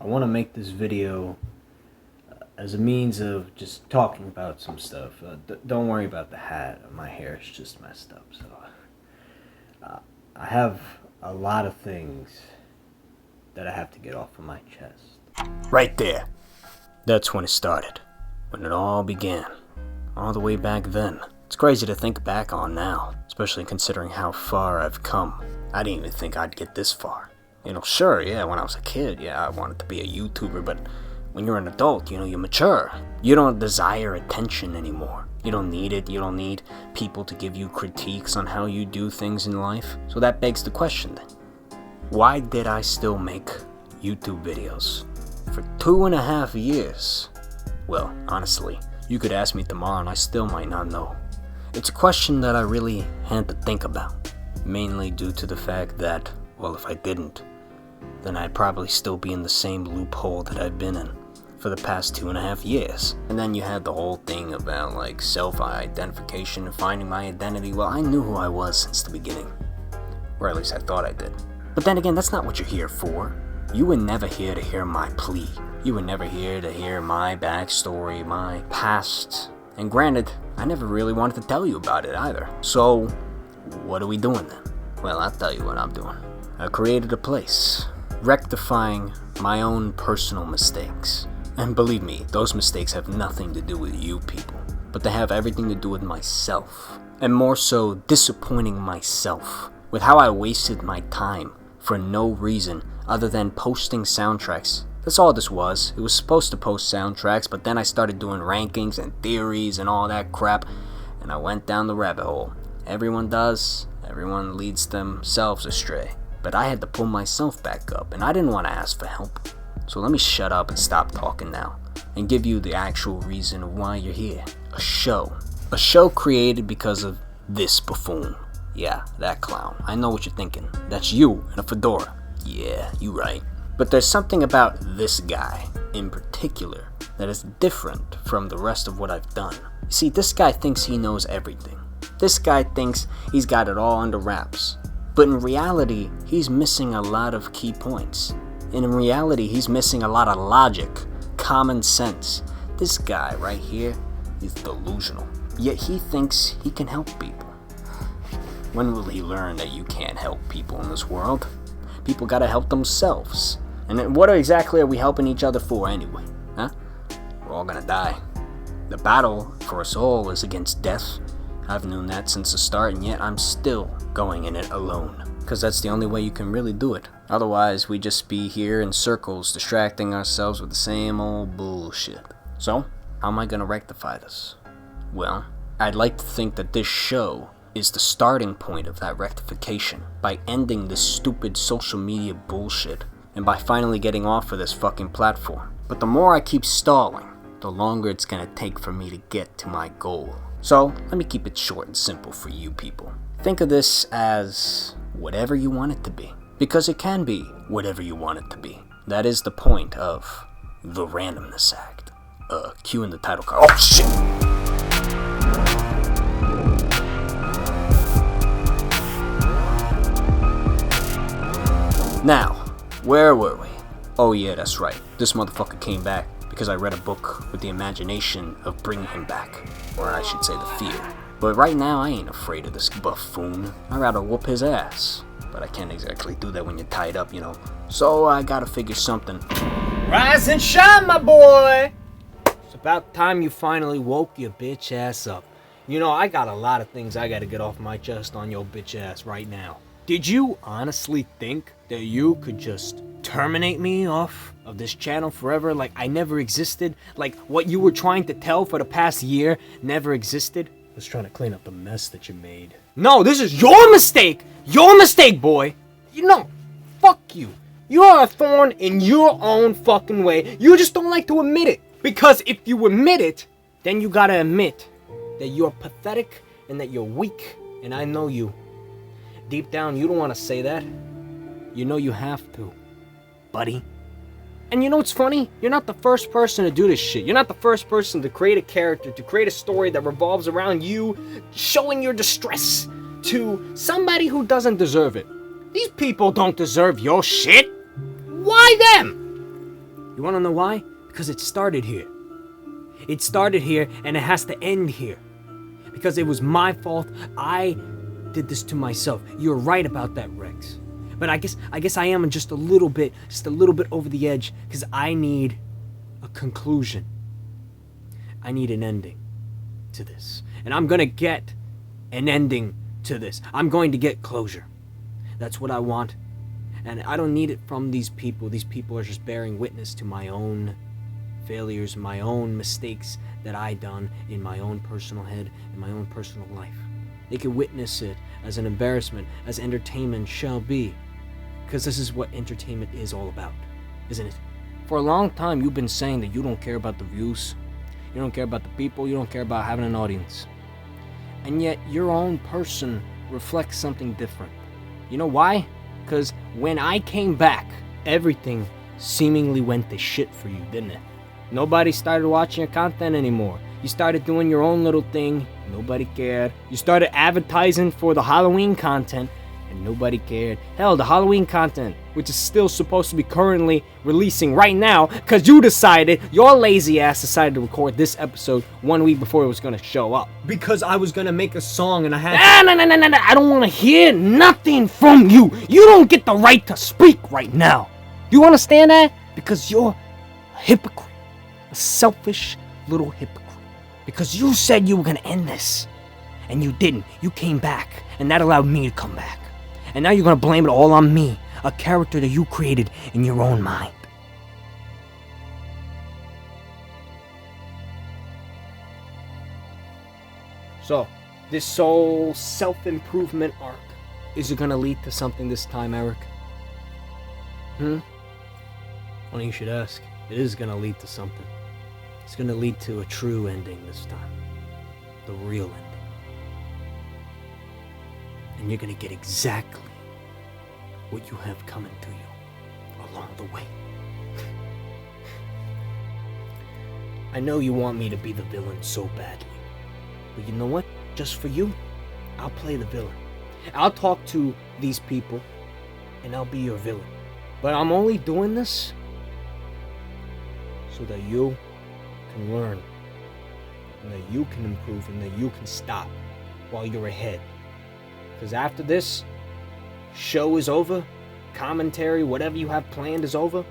I want to make this video as a means of just talking about some stuff. Don't worry about the hat. My hair is just messed up. So I have a lot of things that I have to get off of my chest. Right there. That's when it started. When it all began. All the way back then. It's crazy to think back on now, especially considering how far I've come. I didn't even think I'd get this far. Sure, yeah, when I was a kid, yeah, I wanted to be a YouTuber, but when you're an adult, you mature. You don't desire attention anymore. You don't need it. You don't need people to give you critiques on how you do things in life. So that begs the question then. Why did I still make YouTube videos for 2.5 years? Well, honestly, you could ask me tomorrow and I still might not know. It's a question that I really had to think about, mainly due to the fact that, well, if I didn't, then I'd probably still be in the same loophole that I've been in for the past 2.5 years. And then you had the whole thing about like self-identification and finding my identity. Well, I knew who I was since the beginning, or at least I thought I did. But then again, that's not what you're here for. You were never here to hear my plea. You were never here to hear my backstory, my past. And granted, I never really wanted to tell you about it either. So, what are we doing then? Well, I'll tell you what I'm doing. I created a place, rectifying my own personal mistakes. And believe me, those mistakes have nothing to do with you people, but they have everything to do with myself. And more so, disappointing myself with how I wasted my time for no reason other than posting soundtracks. That's all this was. It was supposed to post soundtracks, but then I started doing rankings and theories and all that crap, and I went down the rabbit hole. Everyone does. Everyone leads themselves astray. But I had to pull myself back up, and I didn't want to ask for help. So let me shut up and stop talking now, and give you the actual reason of why you're here. A show. A show created because of this buffoon. Yeah, that clown. I know what you're thinking. That's you in a fedora. Yeah, you right. But there's something about this guy, in particular, that is different from the rest of what I've done. You see, this guy thinks he knows everything. This guy thinks he's got it all under wraps. But in reality, he's missing a lot of key points. And in reality, he's missing a lot of logic, common sense. This guy right here is delusional. Yet he thinks he can help people. When will he learn that you can't help people in this world? People gotta help themselves. And then what exactly are we helping each other for anyway? Huh? We're all gonna die. The battle for us all is against death. I've known that since the start, and yet I'm still going in it alone. Because that's the only way you can really do it. Otherwise, we just be here in circles, distracting ourselves with the same old bullshit. So, how am I gonna rectify this? Well, I'd like to think that this show is the starting point of that rectification, by ending this stupid social media bullshit, and by finally getting off of this fucking platform. But the more I keep stalling, the longer it's gonna take for me to get to my goal. So, let me keep it short and simple for you people. Think of this as whatever you want it to be. Because it can be whatever you want it to be. That is the point of the Randomness Act. Cue in the title card. Oh shit! Now, where were we? Oh yeah, that's right. This motherfucker came back because I read a book with the imagination of bringing him back. Or I should say the fear. But right now, I ain't afraid of this buffoon. I'd rather whoop his ass. But I can't exactly do that when you're tied up, So I gotta figure something. Rise and shine, my boy! It's about time you finally woke your bitch ass up. I got a lot of things I gotta get off my chest on your bitch ass right now. Did you honestly think that you could just terminate me off of this channel forever like I never existed? Like what you were trying to tell for the past year never existed? I was trying to clean up the mess that you made. No, this is your mistake! Your mistake, boy! Fuck you. You are a thorn in your own fucking way. You just don't like to admit it. Because if you admit it, then you gotta admit that you're pathetic and that you're weak. And I know you. Deep down, you don't want to say that. You have to, buddy. And what's funny? You're not the first person to do this shit. You're not the first person to create a character, to create a story that revolves around you showing your distress to somebody who doesn't deserve it. These people don't deserve your shit. Why them? You wanna know why? Because it started here. It started here and it has to end here. Because it was my fault. I did this to myself. You're right about that, Rex. But I guess I am just a little bit over the edge, because I need a conclusion. I need an ending to this. And I'm gonna get an ending to this. I'm going to get closure. That's what I want. And I don't need it from these people. These people are just bearing witness to my own failures, my own mistakes that I done in my own personal head, in my own personal life. They can witness it as an embarrassment, as entertainment shall be. Because this is what entertainment is all about, isn't it? For a long time, you've been saying that you don't care about the views, you don't care about the people, you don't care about having an audience. And yet, your own person reflects something different. You know why? Because when I came back, everything seemingly went to shit for you, didn't it? Nobody started watching your content anymore. You started doing your own little thing, nobody cared. You started advertising for the Halloween content, and nobody cared. Hell, the Halloween content, which is still supposed to be currently releasing right now, because you decided, your lazy ass decided to record this episode 1 week before it was going to show up. Because I was going to make a song and I had to... No, I don't want to hear nothing from you. You don't get the right to speak right now. Do you understand that? Because you're a hypocrite. A selfish little hypocrite. Because you said you were going to end this. And you didn't. You came back. And that allowed me to come back. And now you're going to blame it all on me. A character that you created in your own mind. So, this whole self-improvement arc, is it going to lead to something this time, Eric? Well, you should ask. It is going to lead to something. It's going to lead to a true ending this time. The real ending. And you're going to get exactly what you have coming to you along the way. I know you want me to be the villain so badly. But you know what? Just for you, I'll play the villain. I'll talk to these people, and I'll be your villain. But I'm only doing this so that you can learn, and that you can improve, and that you can stop while you're ahead. Because after this show is over, commentary, whatever you have planned is over,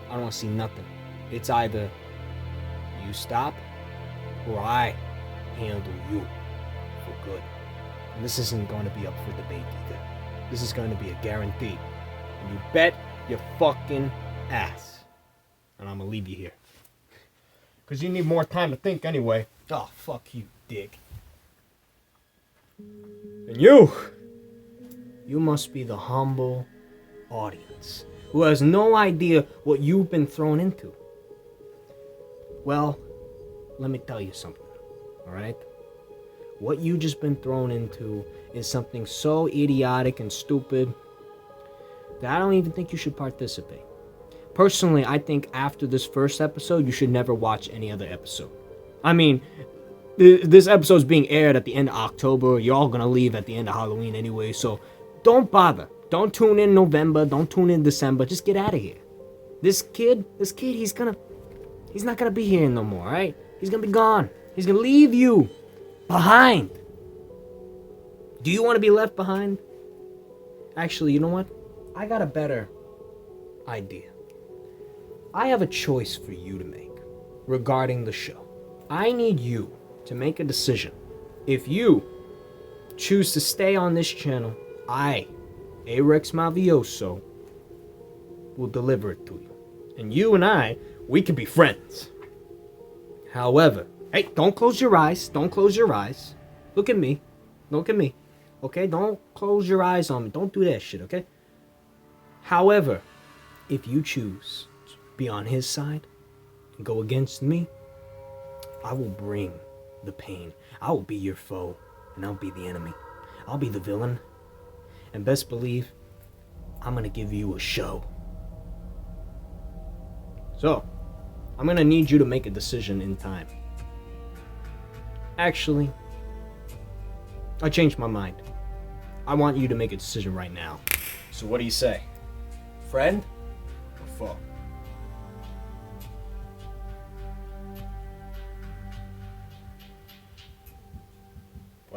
I don't want to see nothing. It's either you stop or I handle you for good. And this isn't going to be up for debate either. This is going to be a guarantee. And you bet your fucking ass. And I'm going to leave you here. Because you need more time to think anyway. Oh, fuck you, dick. And you must be the humble audience who has no idea what you've been thrown into. Well, let me tell you something, alright? What you just been thrown into is something so idiotic and stupid that I don't even think you should participate. Personally, I think after this first episode, you should never watch any other episode. I mean, this episode's being aired at the end of October. You're all gonna leave at the end of Halloween anyway, so don't bother. Don't tune in November. Don't tune in December. Just get out of here. This kid, he's not gonna be here no more, alright? He's gonna be gone. He's gonna leave you behind. Do you want to be left behind? Actually, you know what? I got a better idea. I have a choice for you to make regarding the show. I need you to make a decision. If you choose to stay on this channel, I, Arex Mavioso, will deliver it to you. And you and I, we can be friends. However, hey, don't close your eyes. Don't close your eyes. Look at me. Look at me. Okay? Don't close your eyes on me. Don't do that shit, okay? However, if you choose to be on his side and go against me, I will bring the pain. I will be your foe, and I'll be the enemy. I'll be the villain. And best believe, I'm gonna give you a show. So, I'm gonna need you to make a decision in time. Actually, I changed my mind. I want you to make a decision right now. So what do you say? Friend or foe?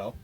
Well,